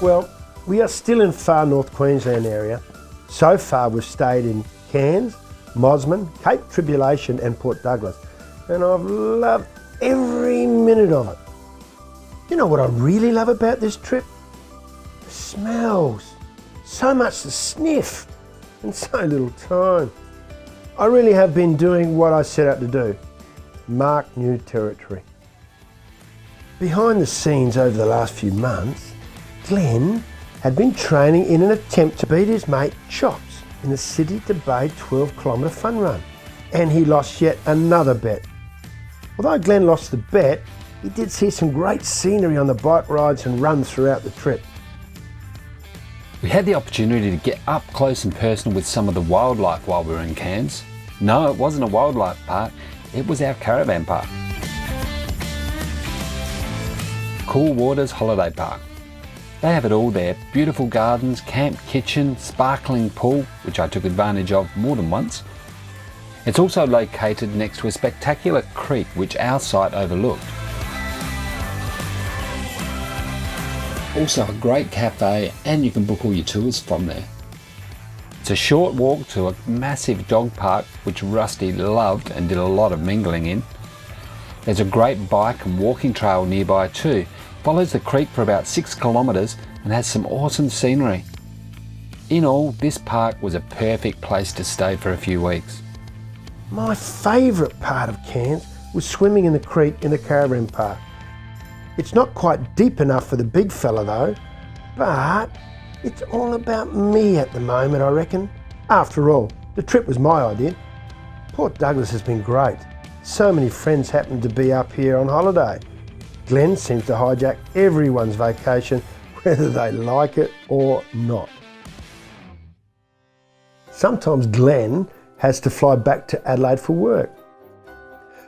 Well, we are still in far north Queensland area. So far we've stayed in Cairns, Mosman, Cape Tribulation and Port Douglas. And I've loved every minute of it. You know what I really love about this trip? The smells. So much to sniff and so little time. I really have been doing what I set out to do. Mark new territory. Behind the scenes over the last few months, Glenn had been training in an attempt to beat his mate Chops in the City to Bay 12-kilometre fun run. And he lost yet another bet. Although Glenn lost the bet, he did see some great scenery on the bike rides and runs throughout the trip. We had the opportunity to get up close and personal with some of the wildlife while we were in Cairns. No, it wasn't a wildlife park, it was our caravan park. Cool Waters Holiday Park. They have it all there, beautiful gardens, camp kitchen, sparkling pool, which I took advantage of more than once. It's also located next to a spectacular creek which our site overlooked. Also a great cafe, and you can book all your tours from there. It's a short walk to a massive dog park which Rusty loved and did a lot of mingling in. There's a great bike and walking trail nearby too. Follows the creek for about 6 kilometres and has some awesome scenery. In all, this park was a perfect place to stay for a few weeks. My favourite part of Cairns was swimming in the creek in the caravan park. It's not quite deep enough for the big fella though, but it's all about me at the moment, I reckon. After all, the trip was my idea. Port Douglas has been great. So many friends happen to be up here on holiday. Glenn seems to hijack everyone's vacation, whether they like it or not. Sometimes Glenn has to fly back to Adelaide for work.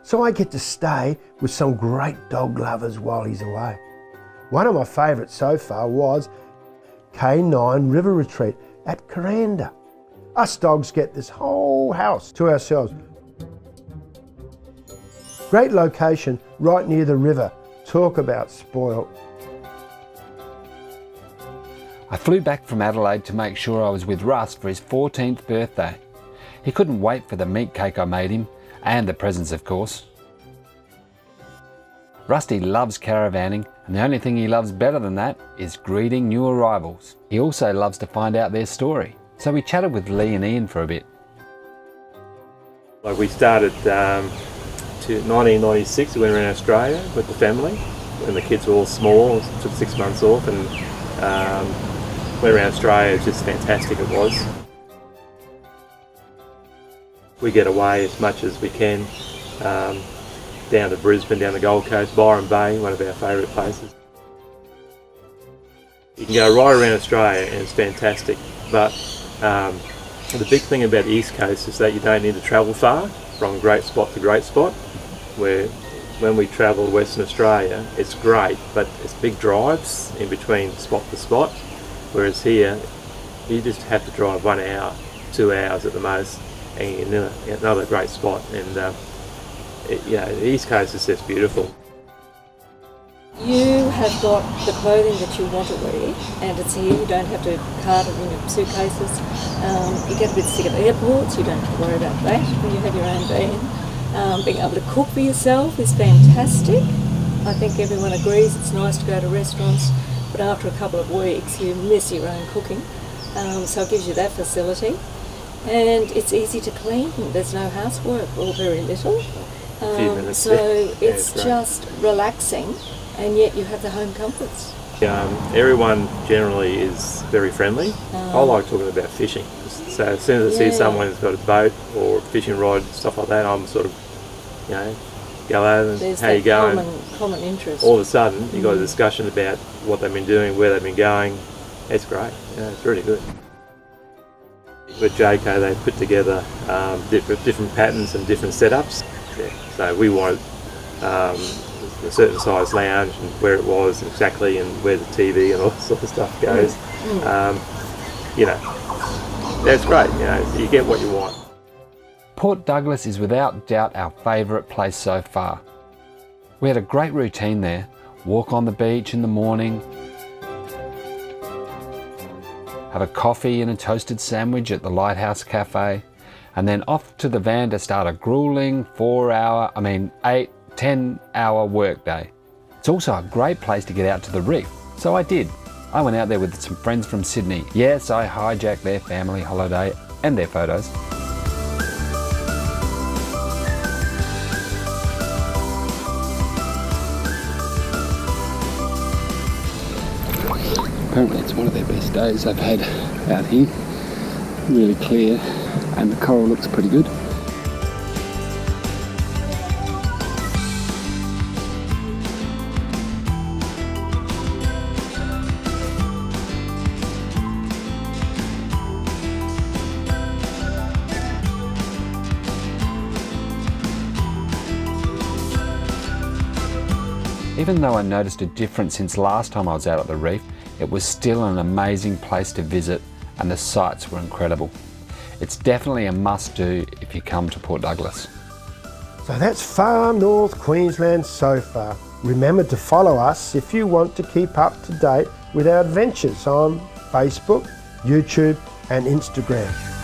So I get to stay with some great dog lovers while he's away. One of my favourites so far was K9 River Retreat at Caravanning. Us dogs get this whole house to ourselves. Great location right near the river. Talk about spoiled. I flew back from Adelaide to make sure I was with Russ for his 14th birthday. He couldn't wait for the meat cake I made him, and the presents of course. Rusty loves caravanning, and the only thing he loves better than that is greeting new arrivals. He also loves to find out their story, so we chatted with Lee and Ian for a bit. We started to 1996, we went around Australia with the family when the kids were all small, took 6 months off and went around Australia. It's just fantastic it was. We get away as much as we can, down to Brisbane, down the Gold Coast, Byron Bay, one of our favourite places. You can go right around Australia and it's fantastic, but the big thing about the East Coast is that you don't need to travel far from great spot to great spot. Where when we travel Western Australia, it's great, but it's big drives in between spot to spot, whereas here you just have to drive 1 hour, 2 hours at the most, and you're in another great spot. And the East Coast is just beautiful. You have got the clothing that you want to wear, and it's here. You don't have to cart it in your suitcases. You get a bit sick of airports, you don't have to worry about that when you have your own van. Being able to cook for yourself is fantastic. I think everyone agrees it's nice to go to restaurants, but after a couple of weeks you miss your own cooking. So it gives you that facility. And it's easy to clean. There's no housework, or very little. So it's just relaxing, and yet you have the home comforts. Everyone generally is very friendly. I like talking about fishing. So as soon as I see someone who's got a boat or a fishing rod, stuff like that, I'm sort of, go over and there's how you going. Common interest. All of a sudden, you've got a discussion about what they've been doing, where they've been going. It's great. It's really good. With Jayco, they put together different patterns and different setups. So we wanted a certain size lounge and where it was exactly, and where the TV and all that sort of stuff goes. That's great. You get what you want. Port Douglas is without doubt our favourite place so far. We had a great routine there. Walk on the beach in the morning, have a coffee and a toasted sandwich at the Lighthouse Cafe, and then off to the van to start a grueling 10-hour workday. It's also a great place to get out to the reef, so I did. I went out there with some friends from Sydney. Yes, I hijacked their family holiday and their photos. Apparently it's one of their best days they've had out here. Really clear, and the coral looks pretty good. Even though I noticed a difference since last time I was out at the reef, it was still an amazing place to visit and the sights were incredible. It's definitely a must-do if you come to Port Douglas. So that's far north Queensland so far. Remember to follow us if you want to keep up to date with our adventures on Facebook, YouTube and Instagram.